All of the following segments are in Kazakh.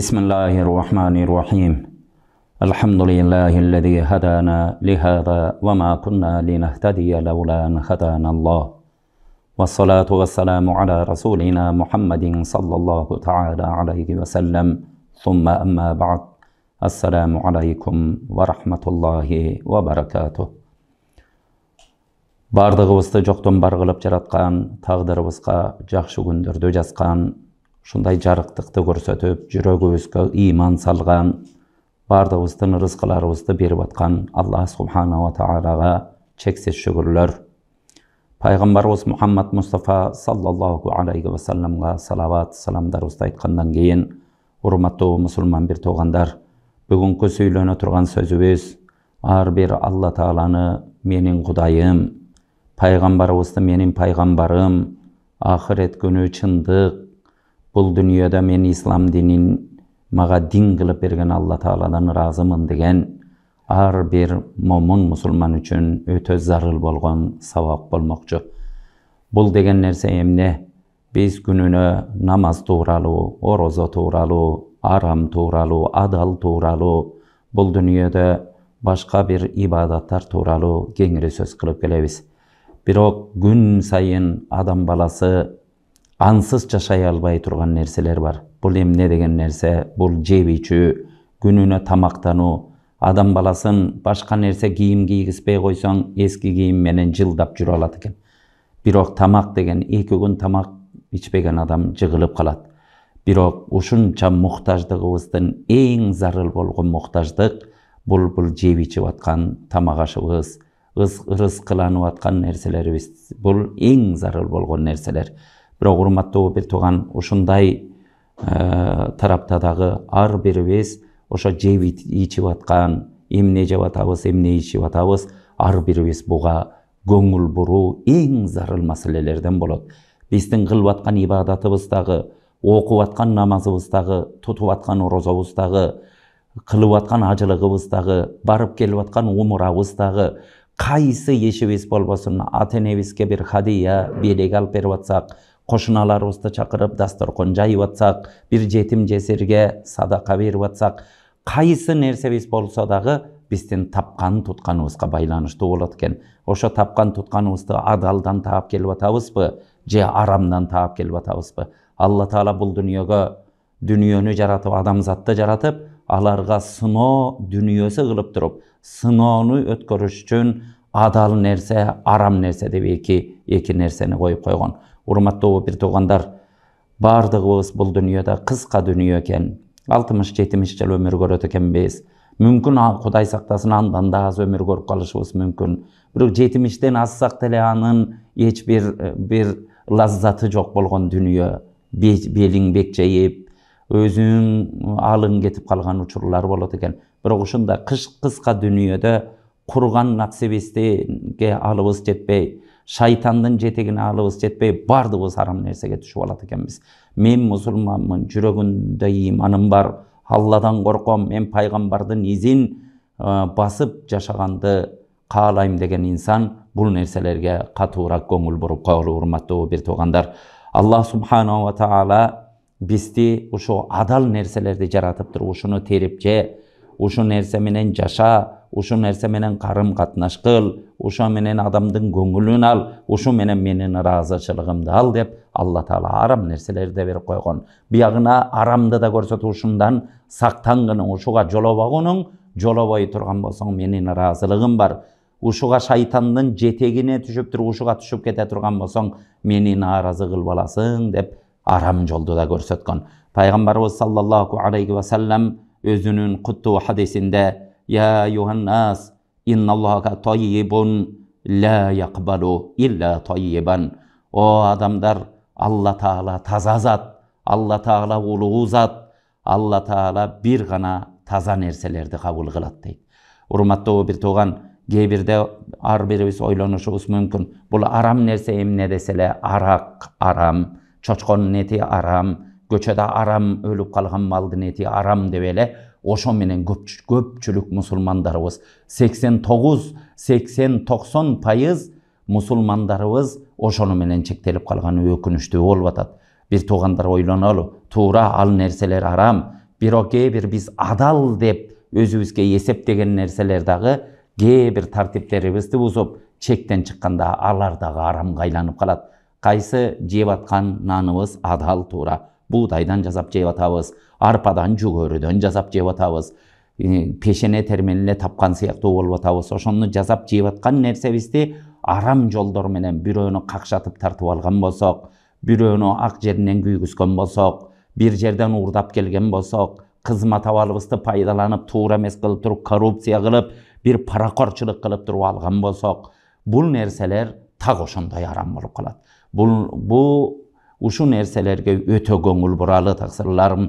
بسم الله الرحمن الرحيم الحمد لله الذي هدانا لهذا وما كنا لنهتدي لولا أن هدانا الله والصلاة والسلام على رسولنا محمد صلى الله تعالى عليه وسلم ثم أما بعد السلام عليكم ورحمة الله وبركاته. Бардығыбызды жоқтан бар қылып жаратқан, тағдырыбызға жақсы күндерді жазған, шундай жарықтықты көрсетіп, жүрегімізге иман салған, бардығыбыздың рызқыларыбызды беріп атқан Алла Субхана ва Тағалаға шексіз шүкірлер. Пайғамбарымыз Мұхаммад Мұстафа саллаллаху алейхи ва салламға салават, саламдарымызды айтқаннан кейін, урматты мұсылман бір тоғандар, бүгінгі сөйлене тұрған сөзіміз, ар бір Алла Тағаланы менің Құдайым, Пайғамбарымызды менің пайғамбарым, ақырет күні шындық, бұл дүниеде мен ислам динін маға дин қылып берген Алла Тағаладан разымын деген ар бір момын мұсылман үшін өте зарыл болған сауап болмақшы. Бұл деген нәрсе емне? Біз күніне намаз туралы, ораза туралы, арам туралы, адал туралы, бұл дүниеде башқа бір ибадаттар туралы кеңірі сөз қылып келеміз. Бирок күн сайын адам баласы ансыз жашай албай тұрған нәрселер бар. Бұл эмне деген нәрсе? Бұл жеп ичүү, күнүнө тамактануу. Адам баласын башка нәрсе кийим кийгизбей койсоң, эски кийим менен жылдап жүрө алат экен. Бирок тамак деген 2 күн тамак ичпеген адам жыгылып калат. Бирок ушунча муктаждыгыбыздын эң зарыл болгон муктаждык бул жеп ичип аткан тамак ашыбыз, рызкыланып аткан нерселерибиз. Бул эң зарыл болгон нерселер. Бирок урматтуу бир туган, ушундай тарапта дагы ар бирибиз ошо жеп ичип аткан, эмне жеп атабыз, эмне ичип атабыз, ар бирибиз буга көңүл буруу эң зарыл маселелерден болот. Биздин кылып аткан ибадатыбыздагы, окуп аткан намазыбыздагы, тутуп аткан оразабыздагы, кылып аткан ажылыгыбыздагы, барып келип аткан умурабыздагы, кайсы ишибиз болбосун, ата-энебизге бир хадия, белек алып берип атсак, кошуналарыбызды чакырып дасторкон жайып атсак, бир жетим жесирге садака берип атсак, кайсы нерсебиз болсо дагы биздин тапкан тутканыбызга байланыштуу болот экен. Ошо тапкан тутканыбызды адалдан таап келип атабызбы, же арамдан таап келип атабызбы? Алла Таала бул дүнүйөнү жаратып, адамзатты жаратып, аларга сыноо дүнүйөсү кылып туруп, сыноону өткөрүш үчүн адал нерсе, арам нерсе деп эки нерсени коюп койгон. Урматтуу бир туугандар, бардыгыбыз бул дүнүйөдө кыска дүнүйө экен. 60-70 жыл өмүр көрөт экенбиз. Мүмкүн Кудай сактасын андан да аз өмүр көрүп калышыбыз мүмкүн. Бирок 70ден ассак деле анын эч бир лаззаты жок болгон дүнүйө. Белиң бекчейип, өзүң алың кетип калган учурлар болот экен. Бирок ушундай кыска дүнүйөдө курган наксебизге алыбыз жетпей, шайтандын жетегине алыбыз жетпей, бардыбыз арам нерсеге түшүп алат экенбиз. Мен мусулманмын, жүрөгүмдө иманым бар, Алладан корком, мен пайгамбардын изин басып жашаганды каалайм деген инсан бул нерселерге катуураак көңүл буруп коелу. Урматтуу бир туугандар, Аллах Субхана ва Тағала бизди ушу адал нерселерди жаратып туруп, ушуну терип же, ушу нерсе менен жаша, ушу нерсе менен карым катнаш кыл, ушу менен адамдын көңүлүн ал, ушу менен менин ыраазычылыгымды ал деп Алла Таала арам нерселерди берип койгон. Биягына арамды да көрсөтүп, ушундан сактангының, ушуга жолобогунуң, жолобой турган болсоң менин ыраазылыгым бар. Ушуга шайтандын жетегине түшүп туруп, ушуга түшүп кете турган болсоң мени нааразы кылып аласың деп арам жолду да көрсөткөн. Пайгамбарыбыз саллаллаху алейхи ва саллам өзүнүн куттуу хадисинде «Я юханнас, инналлаха тайибун, ла якбалу илля тайибан». О адамдар, Алла Таала таза зат, Алла Таала улуу зат, Алла Таала бир гана таза нерселерди кабыл кылат дейт. Урматтуу бир тууган, кээ бирде ар бирибиз ойлонушубуз мүмкүн. Бул арам нерсе эмне деселе, арак арам, чочконун эти арам, көчөдө арам өлүп калган малдын эти арам деп эле ошо менен көпчүлүк мусулмандарыбыз 89-90% мусулмандарыбыз ошону менен чектелип калганы өкүнүчтүү болуп атат. Бир туугандар ойлонолу, туура ал нерселер арам, Бирок бир биз адал деп өзүбүзгө эсептеген нерселер дагы бир тартиптерибизди бузуп чектен чыкканда алар дагы арамга айланып калат. Кайсы жеп аткан наныбыз адал туура, buğdaydan жасап жеп атабыз, арпадан жүгөрүдөн жасап жеп атабыз, пешене термелине тапкан сыяктуу болуп атабыз. Ошону жасап жеп аткан нерсебизди арам жолдор менен бирөөнү какшатып тартып алган болсок, бирөөнү ак жеринен күйгүзгөн болсок, бир жерден уурдап келген болсок, кызмат абалыбызды пайдаланып туура эмес кылып туруп коррупция кылып, бир паракорчулук кылып туруп алган болсок, бул нерселер так ошондой арам болуп калат. Бул ушу нерселерге өтө көңүл буралы таксырларым.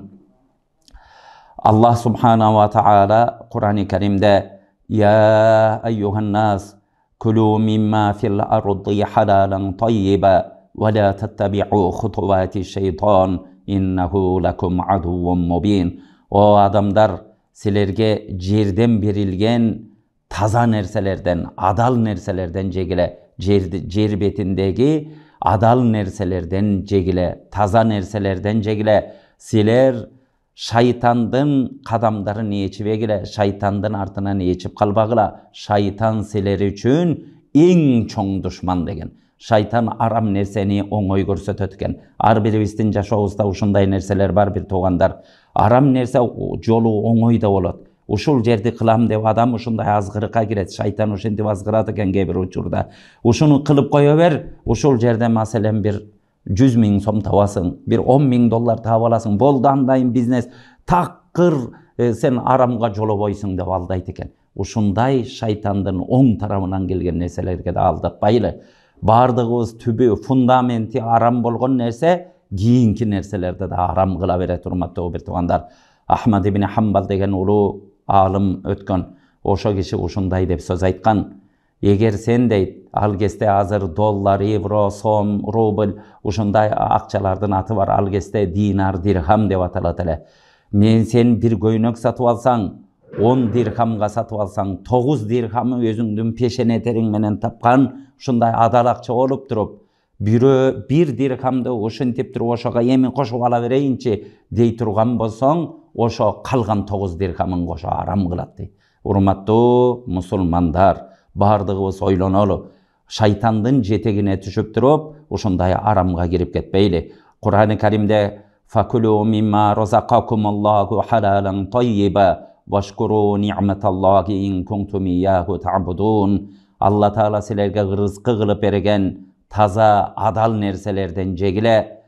Аллах субханаху ва таала Кур'ан-ы Каримде "Я айюхан нас, кулу мимма фил арди халалан таййиба, ва ла таттаби'у хутувати шайтан, иннаху лакум адуввун мубин." О адамдар, силерге жерден берилген таза нерселерден, адал нерселерден жегиле. Жер бетиндеги адал нерселерден жегиле, таза нерселерден жегиле. Силер шайтандын кадамдарын ээчибегиле, шайтандын артынан ээчип калбагыла. Шайтан силер үчүн эң чоң душман деген. Шайтан арам нерсени оңой көрсөтөт экен. Ар бирибиздин жашообузда ушундай нерселер бар, бир туугандар. Арам нерсе жолу оңой да болот. Ушул жерди кылам деп адам ушундай азгырыкка кирет. Шайтан ошентип азгырат экен кээ бир учурда. Ушуну кылып кое бер, ушул жерде маселен бир 100 000 сом табасың, бир 10 000 доллар таап аласың. Болду андайын бизнес. Такыр сен арамга жолобойсуң деп алдайт экен. Ушундай шайтандын оң тарабынан келген нерселерге да алдатпайлы. Бардыгыбыз түбү, фундаменти арам болгон нерсе, кийинки нерселерди да арам кыла берет, урматтуу бир туугандар. Ахмад ибн Хамбал деген улуу алым өткөн. Ошо киши ушундай деп сөз айткан. Эгер сен дейт, ал кезде азыр доллар, евро, сом, рубль, ушундай акчалардын аты бар. Ал кезде динар, дирхам деп аталат эле. Мен сен бир көйнөк сатып алсаң, 10 дирхамга сатып алсаң, 9 дирхамы өзүңдүн пешене териң менен тапкан ушундай адал акча болуп туруп, бирөө 1 дирхамды ошентип туруп ошого эми кошуп ала берейинчи дей турган болсоң, ошо калган 9 дирхамын кошо арам кылат дейт. Урматтуу мусулмандар, бардыгыбыз ойлонолу. Шайтандын жетегине түшүп туруп, ушундай арамга кирип кетпейли. Кур'ан-ы Каримде "Факулу мимма разакакумуллаху халалан таййиба, вашкуру ни'маталлахи ин кунтум ияху та'будун." Алла Таала силерге рызкы кылып берген таза, адал нерселерден жегиле.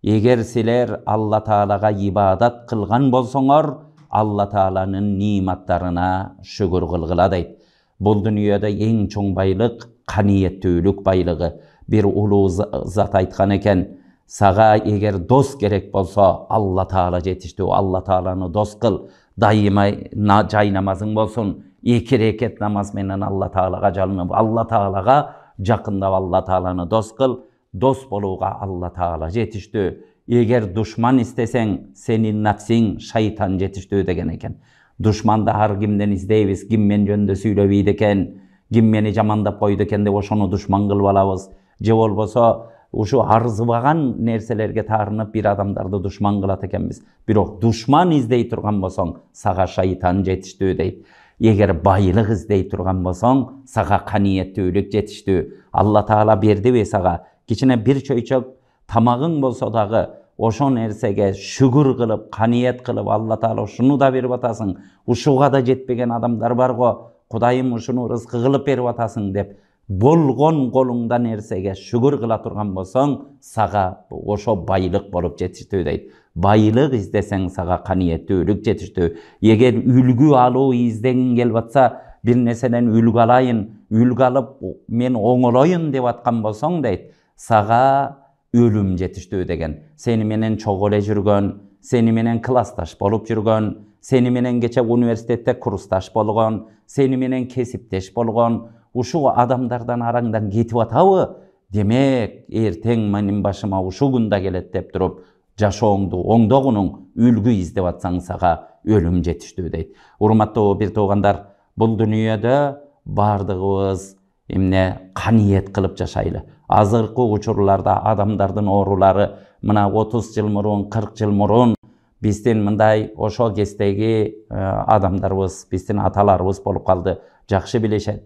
Эгер силер Алла Таалага ибадат кылган болсоңор, Алла Тааланын ниматтарына шүгүр кылгыла дейт. Бул дүйнөдө эң чоң байлык каниеттүүлүк байлыгы. Бир улуу зат айткан экен, сага эгер дос керек болсо, Алла Таала жетиштүү. Алла Тааланы дос кыл. Дайыма жай намазың болсун. 2 рекет намаз менен Алла Таалага жалынып, Алла Таалага жакындап, Алла Тааланы дос кыл. Дос болууга Алла Таала жетиштүү. Эгер душман истесең, сенин нафсиң, шайтан жетиштүү деген экен. Душманды ар кимден издейбиз, ким мен жөнүндө сүйлөбөйт экен, ким мени жамандап койду экен деп ошону душман кылып алабыз. Же болбосо ушу арзыбаган нерселерге таарынып бир адамдарды душман кылат экенбиз. Бирок душман издей турган болсоң, сага шайтан жетиштүү дейт. Эгер байлык издей турган болсоң, сага каниеттүүлүк жетиштүү. Алла Таала бердиби сага? Кичине бир чөйчөк тамагың болсо дагы ошо нерсеге шүгүр кылып, каниет кылып, Алла Таала ушуну да берип атасың. Ушуга да жетпеген адамдар бар го. Кудайым ушуну рызкы кылып берип атасың деп болгон колуңда нерсеге шүгүр кыла турган болсоң, сага ошо байлык болуп жетиштүү дейт. Байлык издесең, сага каниеттүүлүк жетиштүү. Эгер үлгү алуу издегиң келип атса, бир нерседен үлгү алайын, үлгү алып мен оңолоюн деп аткан болсоң дейт, сага өлүм жетиштүү деген. Сени менен чогуу эле жүргөн, сени менен классташ болуп жүргөн, сени менен кече университетте курсташ болгон, сени менен кесиптеш болгон, ушул адамдардан араңдан кетип атабы? Демек, эртең менин башыма ушул күн да келет деп туруп, жашооңду оңдогунуң, үлгү издеп атсаң, сага өлүм жетиштүү дейт. Урматтуу бир туугандар, бул дүйнөдө бардыгыбыз эмне каниет кылып жашайлы. Азыркы учурларда адамдардын оорулары мына 30 жыл мурун, 40 жыл мурун Биздин мындай ошо кездеги адамдарыбыз, биздин аталарыбыз болуп калды, жакшы билишет.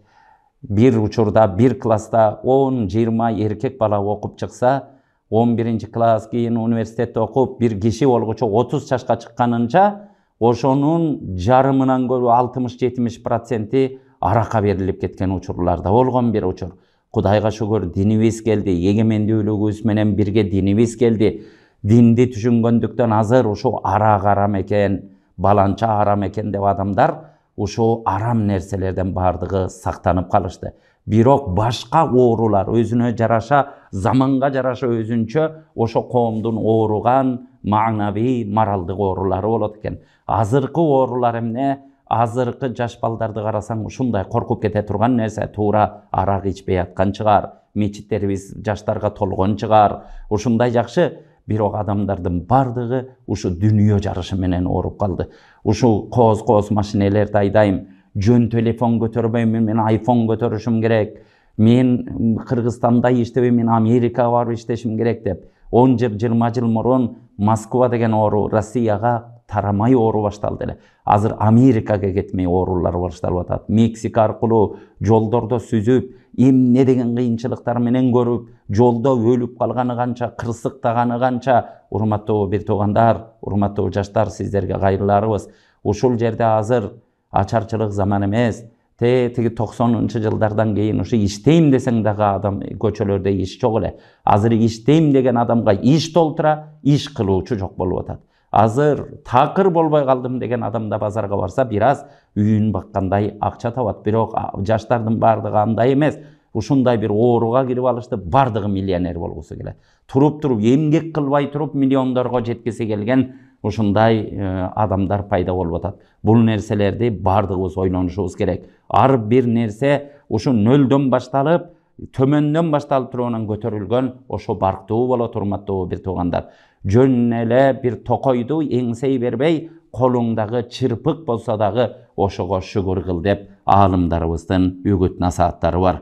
Bir учурда, bir класста 10-20 эркек бала окуп чыкса, 11-класс кийин университетте окуп, bir киши болгучу 30 жашка чыкканынча, ошонун жарымынан көрү 60-70% аракка берилип кеткен учурларда болгон bir учур. Кудайга шүгүр, динибиз келди, эгемендүүлүгүбүз менен бирге динибиз келди. Динди түшүнгөндүктөн азыр ушу арак арам экен, баланча арам экен деп адамдар ушу арам нерселерден бардыгы сактанып калышты. Бирок башка оорулар өзүнө жараша, заманга жараша өзүнчө ошо коомдун ооруган маанавий, моралдык оорулары болот экен. Азыркы оорулар эмне? Азыркы жаш балдарды карасаң ушундай коркуп кете турган нерсе, туура арак ичпей аткан чыгар, мечиттерибиз жаштарга толгон чыгар. Ушундай жакшы, бирок адамдардын бардыгы ушу дүнүйө жарышы менен ооруп калды. Ушу кооз машинелерди айдайм, жөн телефон көтөрбөйм, мен iPhone көтөрүшүм керек, мен Кыргызстанда иштебейм, мен Америкага барып иштешим керек деп. 10 жыл, 20 жыл мурун Москва деген оору Россияга тарамай оору башталды эле. Азыр Америкага кетмей оорулар башталып атат. Мексика аркылуу жолдордо сүзүп, эмне деген кыйынчылыктар менен көрүп, жолдо өлүп калганы канча, кырсыктаганы канча. Урматтуу бир туугандар, урматтуу жаштар, сиздерге кайрыларыбыз. Ушул жерде азыр ачарчылык заман эмес. Тиги 90-жылдардан кийин ушу иштейм десең дагы адам көчөлөрдө иш жок эле. Азыр иштейм деген адамга иш толтура, иш кылуучу жок болуп атат. Азыр такыр болбой калдым деген адамда базарга барса, бир аз үйүн баккандай акча табат. Бирок жаштардын бардыгы андай эмес. Ушундай бир ооруга кирип алышты, бардыгы миллионер болгусу келет. Туруп эмгек кылбай туруп миллиондорго жеткиси келген ушундай адамдар пайда болуп атат. Бул нерселерди бардыгыбыз ойлонушубуз керек. Ар бир нерсе ушу нөлдөн башталып, төмөндөн башталып туруунан көтөрүлгөн, ошо барктуу болот, урматтуу бир туугандар. Жөн эле бир токойду эңсей бербей, колуңдагы чырпык болсо дагы ошого шүгүр кыл деп аалымдарыбыздын үгүт насааттары бар.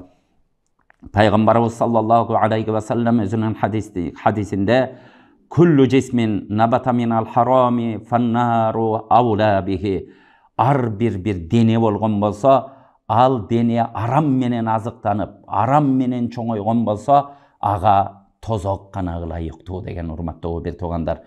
Пайгамбарыбыз саллаллаху алейхи ва саллям өзүнүн хадисинде Kullu cismin nabata minal harami fannaru avla bihi. Ar bir dene bolgon bolsa, al dene aram menen azıktanıp, aram menen çoğoygon bolsa, aga tozok kana layıktуу degen urmattуу bir tugandar.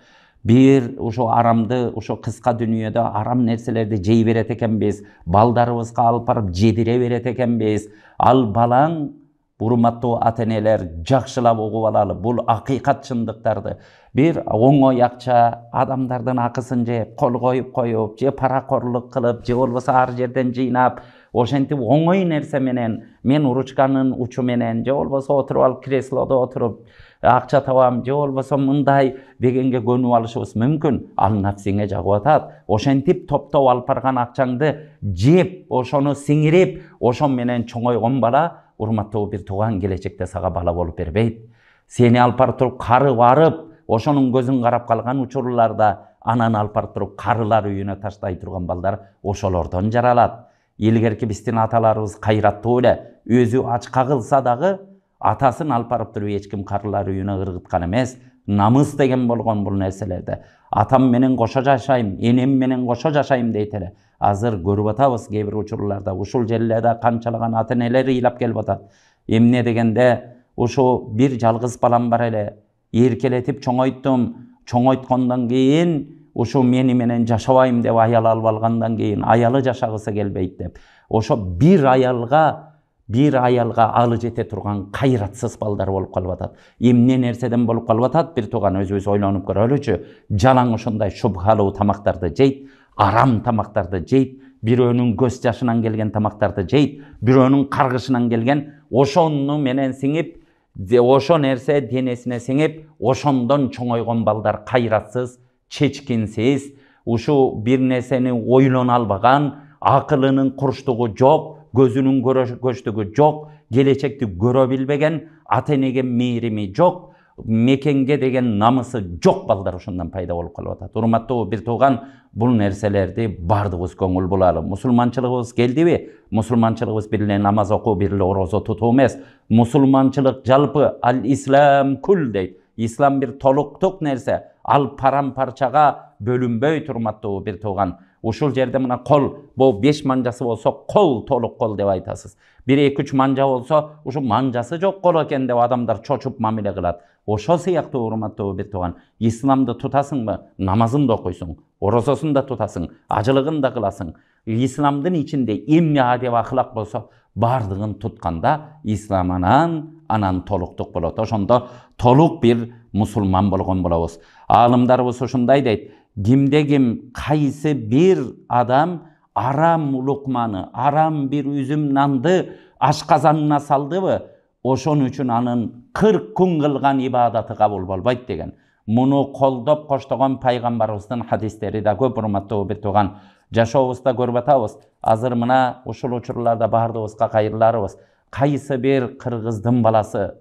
Bir uşo aramdı, uşo kıska dünyada aram nerselerdi jey beret ekenbiz, baldarыбызга alıp barıp jedire beret ekenbiz. Al balaң, урматтуу ата-энелер, жакшылап угуп алалы, бул акыйкат чындыктарды. Bir оңой акча адамдардын акысын жеп, кол коюп, же паракорлук кылып, же болбосо ар жерден жыйнап, ошентип оңой нерсе менен, мен уручканын учу менен, же болбосо отуруп алып креслодо отуруп акча табам, же болбосо мындай дегенге көнүп алышыбыз мүмкүн. Ал нафсиңе жагып атат. Ошентип топтоп алып барган акчаңды жеп, ошону сиңирип, ошон менен чоңойгон бала, урматтуу бир тууган, келечекте сага бала болуп бербейт. Сени алып барып туруп кары барып, ошонун көзүн карап калган учурларда анан алып барып туруп карылар үйүнө таштай турган балдар ошолордон жаралат. Илгерки биздин аталарыбыз кайраттуу эле, өзү ачка кылса дагы атасын алып барып туруп эч ким карылар үйүнө ыргыткан эмес. Намыс деген болгон бул нерселерде. Атам менен кошо жашайм, энем менен кошо жашайм дейт эле. Азыр көрүп атабыз кээ бир учурларда ушул жерлерде канчалаган ата-энелер ыйлап келип атат. Эмне дегенде ушу бир жалгыз балам бар эле, эркелетип чоңойттум, чоңойткондон кийин ушу мени менен жашабайм деп аял алып алгандан кийин аялы жашагысы келбейт деп. Ошо бир аялга алы жете турган кайратсыз балдар болуп калып атат. Эмне нерседен болуп калып атат? Бир тууган өзүбүз ойлонуп көрөлүчү. Жалаң ушундай шубхалуу тамактарды жейт, арам тамактарды жейт, бирөөнүн көз жашынан келген тамактарды жейт, бирөөнүн каргышынан келген, ошону менен сиңип, ошо нерсе денесине сиңип, ошондон чоңойгон балдар кайратсыз, чечкинсиз, ушу бир нерсени ойлоно албаган, акылынын курчтугу жок, көзүнүн көчтүгү жок, келечекти көрө билбеген, ата-энеге мээрими жок, мекенге деген намысы жок балдар ушундан пайда болуп калып атат. Урматтуу бир тууган, бул нерселерди бардыгыбыз көңүл булалы. Мусулманчылыгыбыз келдиби? Мусулманчылыгыбыз бир эле намаз окуу, бир эле орозо тутуу эмес. Мусулманчылык жалпы ал-ислам кул дейт. İslam bir toluktuk nerse, al paramparçaga bölünböy turmattуу bir tuğan. Uşul jerde mına kol, bu 5 manjası bolsa kol toluk kol dep aytasыз. 1-2-3 manja bolsa, uşu manjası jok kol eken dep adamlar çoçup mamile kılat. Oşo siyaktуу urmattуу bir tuğan. İslamды tutasың namazın da okuysun, orozosun da tutasың, acılığın da kılasың. İslamdın içinde emne adep ahlak bolsa, bardığın tutkanda İslam anan toluktuk bolot. Oşondo toluk bir musulman bolgon bolabыз. Alımdarыбыз ушундай дейт. Kimde kim kaysı bir adam aram lukmanı, aram bir üzüm nandı aşkazanına saldı mı, oşon üçün anın 40 gün kılgan ibadati kabul bolbayt degen. Munu koldop koştogon paygambarыбыздын hadisleri da köp urmattуу bir tuğan. Jaşoobuzda görüp atabыз. Azır mına uşul uçurlarda bardыбызга kayırlarыбыз. Kaysı bir Kırgızdın balası,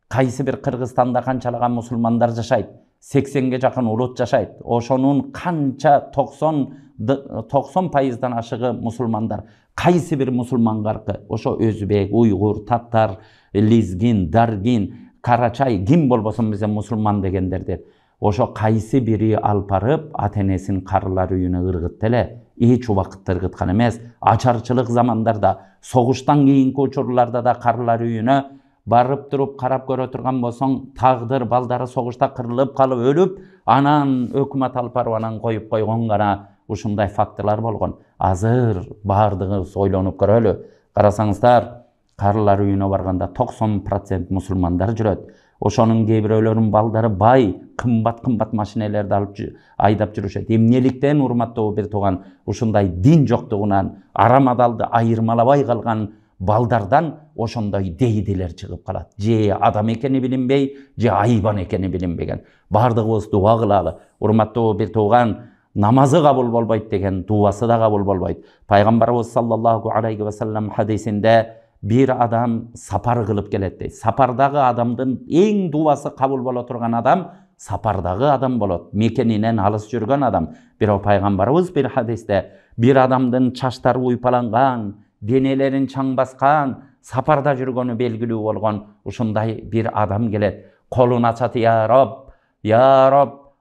kaysı bir Kırgızstanda kançalagan musulmanlar jaşayt. 80'ge jakın ulut jaşayt. Oşonun kança 90% aşığı musulmanlar. Kaysı bir musulman garkı. Oşo Özbek, Uygur, Tatar, Lizgin, Dargin, Karaçay, kim bolbosun bize musulman degenderdir. Oşo kaysı biri alparıp Atenesin karılar üyüne ırgıttele. Hiç vakıtta ırgıtkan emez. Açarçılık zamanlarda, soğuştan keyinki uçurlarda da karılar üyüne barıp durup karap göre oturgan bolsoň tagdyr baldары soğuşta kırılıp kalıp ölüp anan hökümet alparıp anan koyup koygon gana uşunday faktılar bolgon. Azır bardığız oylanıp görölü. Karasaňızlar karılar üyüne barganda 90% musulmanlar jüröt. Oşonun kebirölerin baldары bay, kımbat maşinelerde alıp aydap jürüşet. Emnelikten urmattуу bir tuğan uşunday din joktuğunan aram adaldı ayırmalabay kalgan baldardan oşonday deydiler çıkıp kalat. Je adam ekeni bilinbey, je ayban ekeni bilinbegen. Bardığız dua kılalı. Urmattуу bir tuğan namazı kabul bolbayt degen duası da kabul bolbayt. Paygambarыбыз sallallahu aleyhi ve sellem hadisinde bir adam sapar kılıp gelet deyt. Sapardağı adamdın en duası kabul bolo turgan adam sapardağı adam bolot. Mekeninen alыс jürgen adam. Bir o paygambarыбыз bir hadiste bir adamdın çaştары uypalangan, denelerin çaң baskan, saparda jürgönü belgilүү bolgon uşunday bir adam gelet. Kolun açat ya Rab,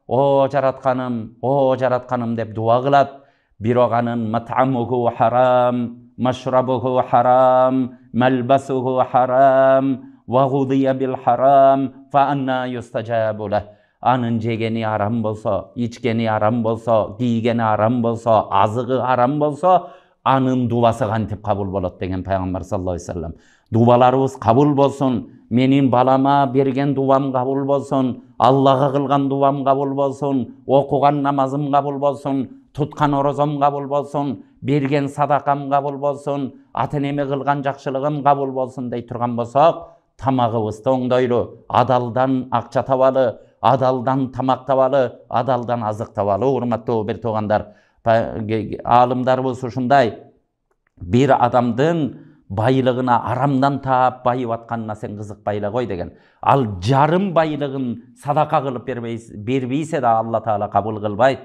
o jaratkanım dep dua kılat. Bir oğanın mat'amuhu haram, maşrabuhu haram, melbasuhu haram, ve gudiya bil haram, fa anna yustajabu leh. Anın jegeni haram bolsa, içgeni haram bolsa, giygeni haram bolsa, azığı haram bolsa, anın duası kantip kabul bolot degen Peygamber sallallahu aleyhi ve sellem. Dualarыбыз kabul bolsun, menin balama bergen duam kabul bolsun, Allah'a kılgan duam kabul bolsun, okugan namazım kabul bolsun, tutkan orozom kabul bolsun, bergen sadakam kabul bolsun, ateneme kılgan jakşılığım kabul bolsun dey turgan bolsak, tamagыбызды oňdoýlu, adaldan akça tabalı, adaldan tamak tabalı, adaldan azık tabalı. Urmattуу bir tuğandar, alımdarыбыз uşunday bir adamdın baylığına aramdan taap bayıp atkanına sen kızık bayla koy degen. Al jarım baylığın sadaka kılıp berbeyse de Allah Taala kabul kılbayt.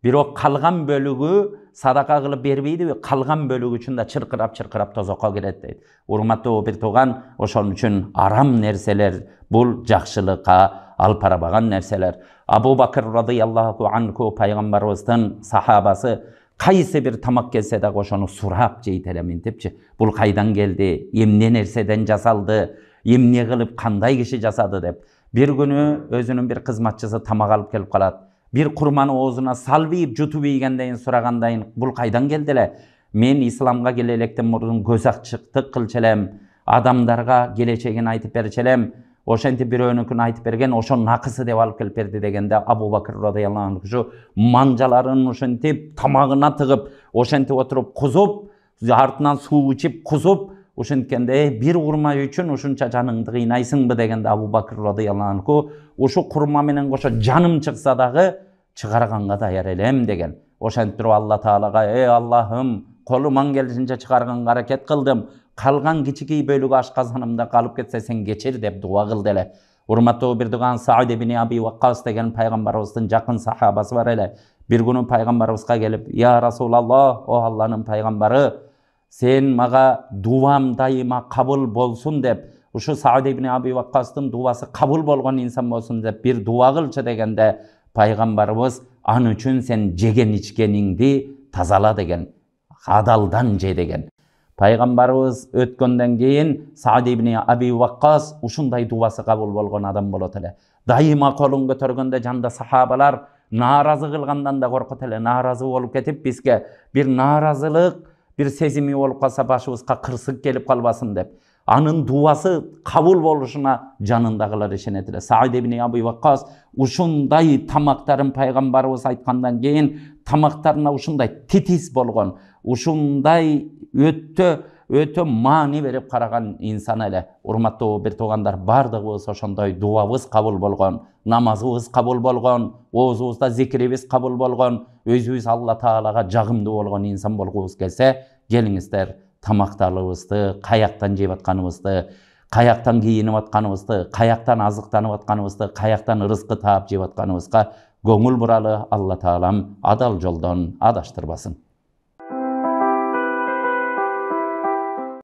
Bir o kalgan bölügü sadaka kılıp berbeydi ve kalgan bölügü üçün de çırkırap tozokka giret deydi. Urmattуу bir tuğan, oşon üçün aram nerseler, bul jakşılıkka alpara bagan nerseler. Abu Bakr radıyallahu anhu paygambarыбыздын sahabası kayсы bir tamak gelse de oşonu surap jeytelemin tepçi. Bul kaydan geldi, emne nerseden jasaldı, emne kılıp kanday kişi jasadı dep. Bir günü özünün bir kızmatçısı tamak alıp kelip kalat. Bir kurmanı oğuzuna salbiyip jutup yiygendeyin suragandayin bul kaydan geldile. Men İslamga gelelekten burun göz açıktık kılçelem, adamlarga geleceğini aytıp berçelem. Oşenti bir önükünü aytıp bergen, oşon nakısı dep alıp kelip berdi degende Abu Bakr radıyallahu anh şu manjaların oşenti tamagına tıgıp, oşenti oturup kuzup, artından su içip kuzup, oşentkende bir kurma üçün oşunça janыңды kıynaysыңбы degende Abu Bakr radıyallahu anh oşu kurma menen koşa canım çıksa dağı çıkarganga dayar elem degen. Oşenttirup Allah Taalaga ey Allah'ım kolumdan gelişince çıkarganga hareket kıldım. Kalgan kiçikey bölügü aşkazanımda kalıp ketse sen geçir dep dua kıldı ele. Urmattуу bir tuğan Sa'd ibn Abi Waqqas degen paygambarыбыздын jakyn sahabası var ele. Bir günü paygambarыбызga gelip ya Rasulallah o Allah'ın paygambarı sen maga duam daima kabul bolsun dep Uşu Sa'd ibn Abi Waqqastın duası kabul bolgan insan bolsun dep bir dua kılçı degende Paygambarыбыз an üçün sen jegen içkeningdi tazala degen, hadaldan je degen. Paygambarыбыз ötkөндөн keyin Sa'd ibn Abi Waqqas uşunday duası kabul bolgan adam bolot ele. Daima kolun götөрgöndө janda sahabalar narazı kılgandan da korkut ele, narazı olup ketip bizge bir narazılık, bir sezimi olup kalsa başыбызга kırsık gelip kalbasın dep. Anın duası kabul boluşuna janındagilar işenetile. Sa'd ibn Abi Waqqas uşunday tamaktarın Paygambarыбыз aytkandan keyin tamaktarına uşunday titiz bolgon, uşunday ötө mani berip karagan insan ele. Urmattуу bir tugandar, bardыгыбыз ошондой дуабыз kabul bolgon, namazыбыз kabul bolgon, oozubuzda zikribиz kabul bolgon, özübüz Allah Taalaga jagымдуу bolgon insan bolgubuz kelse, geliңizler tamaktarlığımızdı, kayaktan jep atkanыбызды, kayaktan kiyinip atkanыбызды, kayaktan azıktanıp atkanыбызды, kayaktan rızkı taap jep atkanыбызga көңүл buralı Allah Taalam adal joldan adaştırбасын.